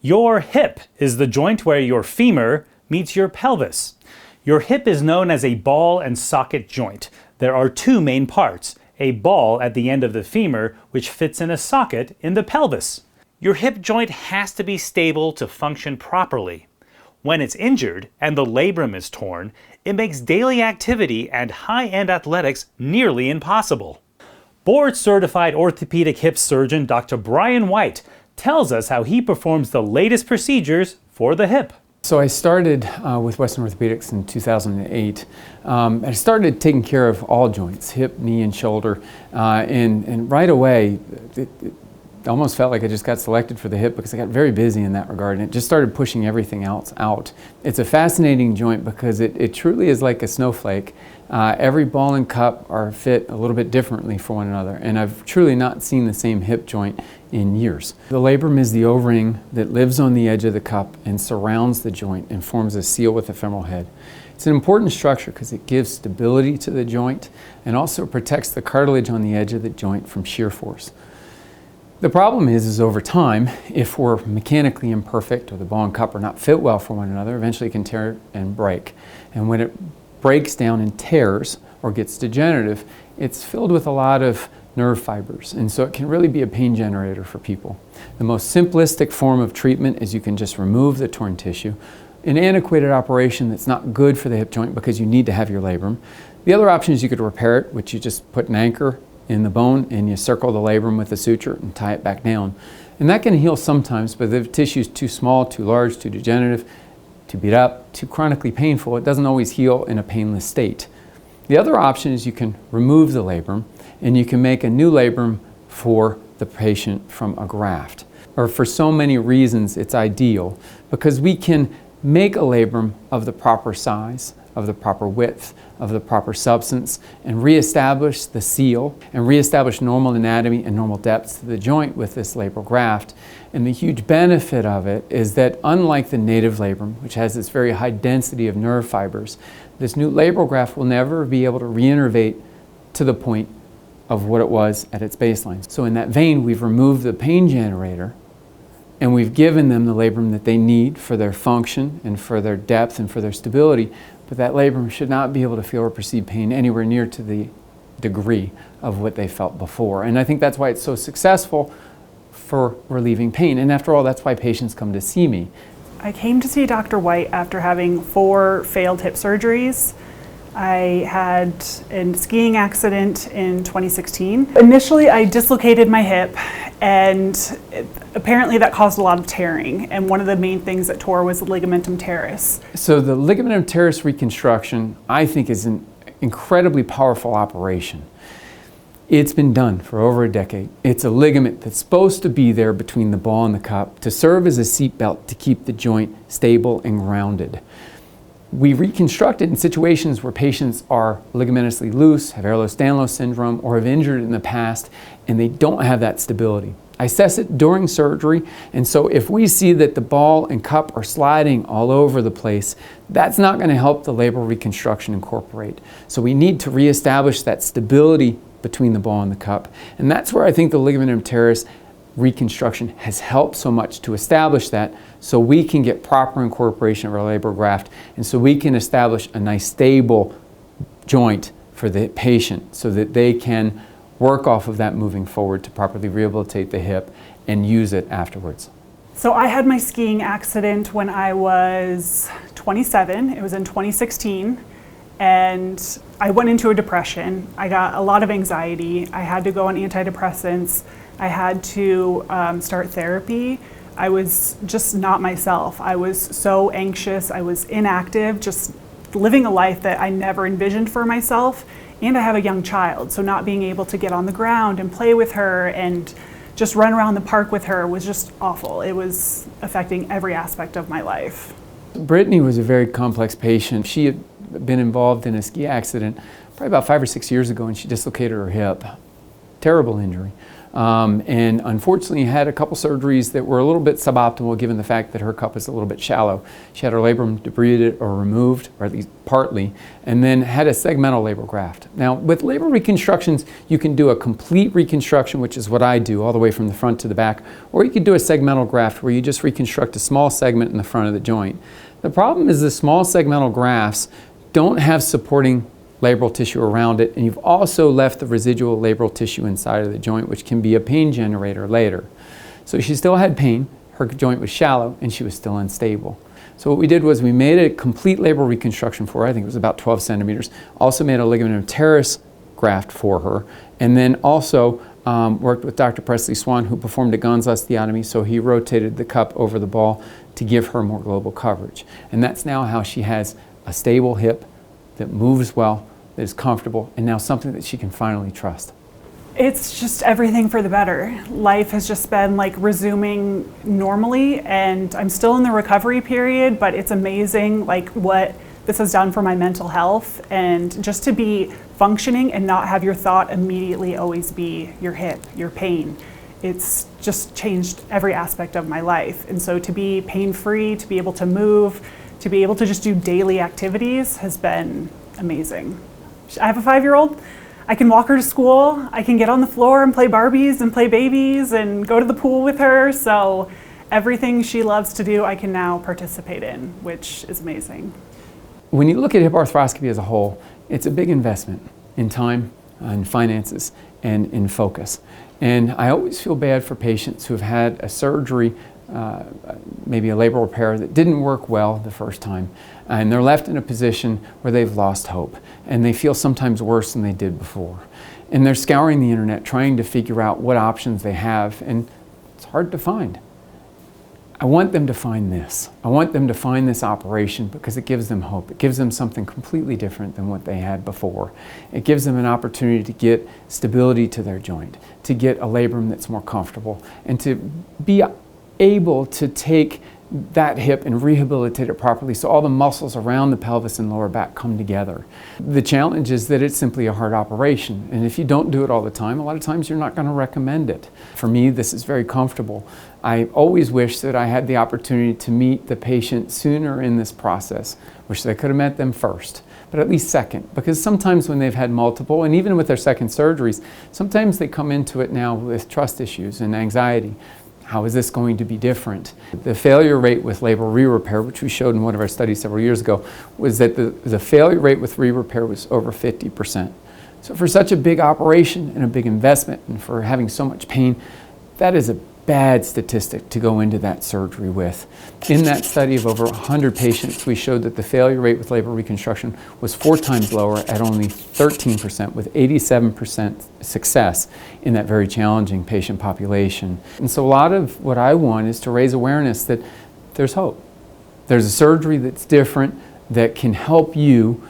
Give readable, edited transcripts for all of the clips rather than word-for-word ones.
Your hip is the joint where your femur meets your pelvis. Your hip is known as a ball and socket joint. There are two main parts, a ball at the end of the femur which fits in a socket in the pelvis. Your hip joint has to be stable to function properly. When it's injured and the labrum is torn, it makes daily activity and high-end athletics nearly impossible. Board-certified orthopedic hip surgeon Dr. Brian White tells us how he performs the latest procedures for the hip. So I started with Western Orthopedics in 2008. I started taking care of all joints, hip, knee, and shoulder. And right away, it almost felt like I just got selected for the hip because I got very busy in that regard, and it just started pushing everything else out. It's a fascinating joint because it truly is like a snowflake. Every ball and cup are fit a little bit differently for one another, and I've truly not seen the same hip joint in years. The labrum is the O-ring that lives on the edge of the cup and surrounds the joint and forms a seal with the femoral head. It's an important structure because it gives stability to the joint and also protects the cartilage on the edge of the joint from shear force. The problem is over time, if we're mechanically imperfect or the ball and cup are not fit well for one another, eventually it can tear and break. And when it breaks down and tears or gets degenerative, it's filled with a lot of nerve fibers, and so it can really be a pain generator for people. The most simplistic form of treatment is you can just remove the torn tissue. An antiquated operation that's not good for the hip joint because you need to have your labrum. The other option is you could repair it, which you just put an anchor in the bone and you circle the labrum with a suture and tie it back down. And that can heal sometimes, but if the tissue is too small, too large, too degenerative, too beat up, too chronically painful, it doesn't always heal in a painless state. The other option is you can remove the labrum and you can make a new labrum for the patient from a graft. Or for so many reasons it's ideal because we can make a labrum of the proper size, of the proper width, of the proper substance, and reestablish the seal and reestablish normal anatomy and normal depths to the joint with this labral graft. And the huge benefit of it is that unlike the native labrum, which has this very high density of nerve fibers, this new labral graft will never be able to reinnervate to the point of what it was at its baseline. So in that vein, we've removed the pain generator and we've given them the labrum that they need for their function and for their depth and for their stability, but that labrum should not be able to feel or perceive pain anywhere near to the degree of what they felt before. And I think that's why it's so successful for relieving pain. And after all, that's why patients come to see me. I came to see Dr. White after having 4 failed hip surgeries. I had a skiing accident in 2016. Initially, I dislocated my hip, and apparently that caused a lot of tearing. And one of the main things that tore was the ligamentum teres. So the ligamentum teres reconstruction, I think, is an incredibly powerful operation. It's been done for over a decade. It's a ligament that's supposed to be there between the ball and the cup to serve as a seatbelt to keep the joint stable and grounded. We reconstruct it in situations where patients are ligamentaceously loose, have Ehlers-Danlos syndrome, or have injured in the past, and they don't have that stability. I assess it during surgery, and so if we see that the ball and cup are sliding all over the place, that's not going to help the labral reconstruction incorporate. So we need to reestablish that stability between the ball and the cup, and that's where I think the ligamentum teres reconstruction has helped so much to establish that, so we can get proper incorporation of our labral graft, and so we can establish a nice stable joint for the patient so that they can work off of that moving forward to properly rehabilitate the hip and use it afterwards. So I had my skiing accident when I was 27. It was in 2016. And I went into a depression. I got a lot of anxiety. I had to go on antidepressants. I had to start therapy. I was just not myself. I was so anxious. I was inactive, just living a life that I never envisioned for myself. And I have a young child, so not being able to get on the ground and play with her and just run around the park with her was just awful. It was affecting every aspect of my life. Brittany was a very complex patient. She had been involved in a ski accident probably about 5 or 6 years ago, and she dislocated her hip. Terrible injury. and unfortunately had a couple surgeries that were a little bit suboptimal given the fact that her cup is a little bit shallow. She had her labrum debrided or removed, or at least partly, and then had a segmental labral graft. Now, with labral reconstructions, you can do a complete reconstruction, which is what I do, all the way from the front to the back, or you could do a segmental graft where you just reconstruct a small segment in the front of the joint. The problem is the small segmental grafts don't have supporting labral tissue around it, and you've also left the residual labral tissue inside of the joint, which can be a pain generator later. So she still had pain, her joint was shallow, and she was still unstable. So what we did was we made a complete labral reconstruction for her. I think it was about 12 centimeters. Also made a ligament teres graft for her, and then also worked with Dr. Presley Swan, who performed a Gons osteotomy, so he rotated the cup over the ball to give her more global coverage. And that's now how she has a stable hip that moves well, that is comfortable, and now something that she can finally trust. It's just everything for the better. Life has just been like resuming normally, and I'm still in the recovery period, but it's amazing like what this has done for my mental health, and just to be functioning and not have your thought immediately always be your hip, your pain. It's just changed every aspect of my life. And so to be pain-free, to be able to move, to be able to just do daily activities has been amazing. I have a 5-year-old. I can walk her to school. I can get on the floor and play Barbies and play babies and go to the pool with her. So everything she loves to do, I can now participate in, which is amazing. When you look at hip arthroscopy as a whole, it's a big investment in time, in finances, and in focus. And I always feel bad for patients who have had a surgery, maybe a labral repair that didn't work well the first time, and they're left in a position where they've lost hope, and they feel sometimes worse than they did before. And they're scouring the internet trying to figure out what options they have, and it's hard to find. I want them to find this. I want them to find this operation because it gives them hope. It gives them something completely different than what they had before. It gives them an opportunity to get stability to their joint, to get a labrum that's more comfortable, and to be able to take that hip and rehabilitate it properly so all the muscles around the pelvis and lower back come together. The challenge is that it's simply a hard operation, and if you don't do it all the time, a lot of times you're not going to recommend it. For me, this is very comfortable. I always wish that I had the opportunity to meet the patient sooner in this process. Wish that I could have met them first, but at least second, because sometimes when they've had multiple, and even with their second surgeries, sometimes they come into it now with trust issues and anxiety. How is this going to be different? The failure rate with labral re-repair, which we showed in one of our studies several years ago, was that the failure rate with re-repair was over 50%. So for such a big operation and a big investment, and for having so much pain, that is a bad statistic to go into that surgery with. In that study of over 100 patients, we showed that the failure rate with labral reconstruction was 4 times lower at only 13%, with 87% success in that very challenging patient population. And so a lot of what I want is to raise awareness that there's hope. There's a surgery that's different that can help you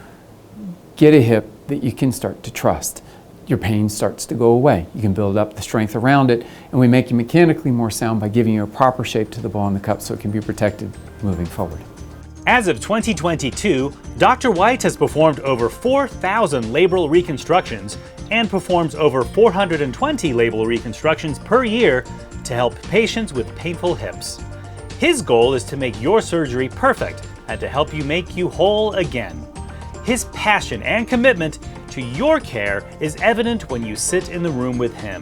get a hip that you can start to trust. Your pain starts to go away. You can build up the strength around it, and we make you mechanically more sound by giving you a proper shape to the ball and the cup so it can be protected moving forward. As of 2022, Dr. White has performed over 4,000 labral reconstructions and performs over 420 labral reconstructions per year to help patients with painful hips. His goal is to make your surgery perfect and to help you make you whole again. His passion and commitment to your care is evident when you sit in the room with him.